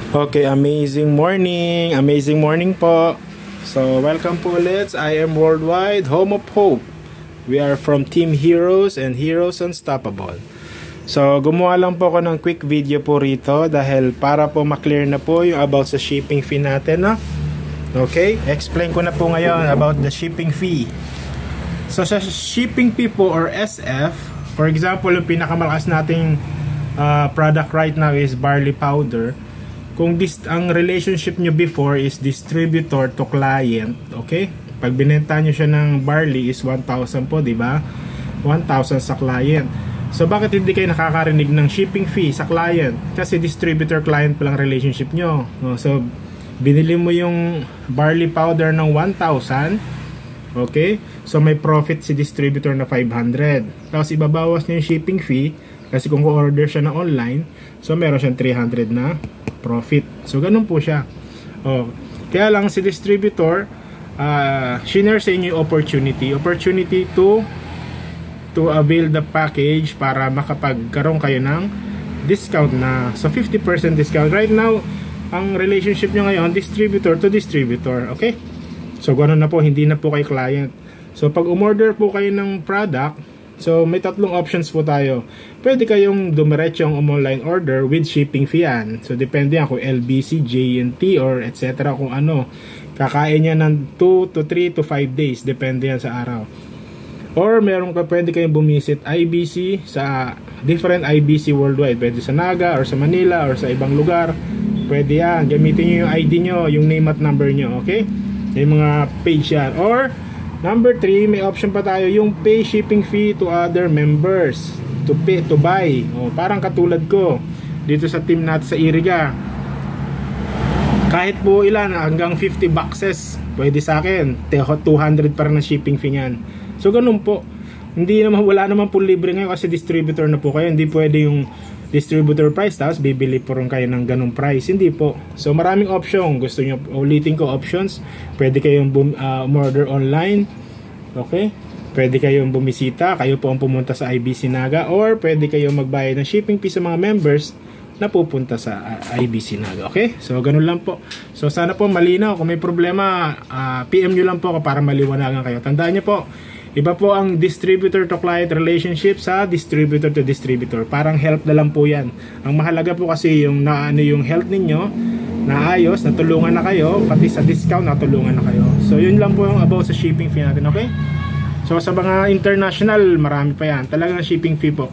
Okay, amazing morning po. So, welcome po ulit. I am Worldwide, Home of Hope. We are from Team Heroes and Heroes Unstoppable. So, gumawa lang po ako ng quick video po rito dahil para po maklear na po yung about sa shipping fee natin, no? Okay, explain ko na po ngayon about the shipping fee. So, sa shipping fee po or SF, for example, yung pinakamalakas nating product right now is barley powder. Kung ang relationship nyo before is distributor to client, okay? Pag binenta nyo siya ng barley is 1,000 po, di ba? 1,000 sa client. So, bakit hindi kayo nakakarinig ng shipping fee sa client? Kasi distributor-client pa lang relationship nyo. So, binili mo yung barley powder ng 1,000, okay? So, may profit si distributor na 500. Tapos, ibabawas niya yung shipping fee kasi kung order siya na online, so meron siyang 300 na profit. So, ganun po siya. Kaya lang si distributor, shinare sa inyo yung opportunity to avail the package para makapagkaroon kayo ng discount na. So, 50% discount. Right now, ang relationship nyo ngayon, distributor to distributor. Okay? So, ganun na po. Hindi na po kay client. So, pag umorder po kayo ng product, so may tatlong options po tayo. Pwede kayong dumiretsyong online order with shipping fee yan. So depende yan kung LBC, JNT or etc. kung ano. Kakain niya ng 2 to 3 to 5 days. Depende yan sa araw. Or pwede kayong bumisit IBC sa different IBC worldwide. Pwede sa Naga or sa Manila or sa ibang lugar. Pwede yan. Gamitin nyo yung ID nyo, yung name at number nyo. Okay? Yung mga page yan. Or number 3, may option pa tayo yung pay shipping fee to other members to buy. Parang katulad ko dito sa team natin sa Iriga. Kahit po ilan hanggang 50 boxes pwede sa akin. 200 para na shipping fee niyan. So ganun po. Wala naman po libre ngayon kasi distributor na po kayo. Hindi pwede yung distributor price tapos bibili po rin kayo ng ganung price. Hindi po. So maraming option. Gusto nyo, ulitin ko options. Pwede kayong order online. Okay? Pwede kayong bumisita. Kayo po ang pumunta sa IBC Naga. Or pwede kayong magbayad ng shipping fee sa mga members na pupunta sa IBC Naga. Okay? So ganun lang po. So sana po malinaw. Kung may problema, PM nyo lang po ako para maliwanagan kayo. Tandaan nyo po, iba po ang distributor to client relationship sa distributor to distributor. Parang help na lang po yan. Ang mahalaga po kasi yung yung health ninyo, naayos, natulungan na kayo, pati sa discount natulungan na kayo. So yun lang po yung about sa shipping fee natin, okay? So sa mga international, marami pa yan. Talagang shipping fee po.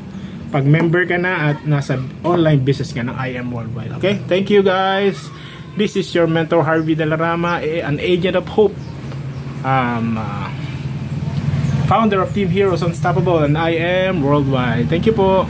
Pag member ka na at nasa online business ka ng I Am Worldwide. Okay? Thank you guys. This is your mentor Harvey Dalarama, an agent of hope. Founder of Team Heroes Unstoppable, and I Am Worldwide. Thank you po.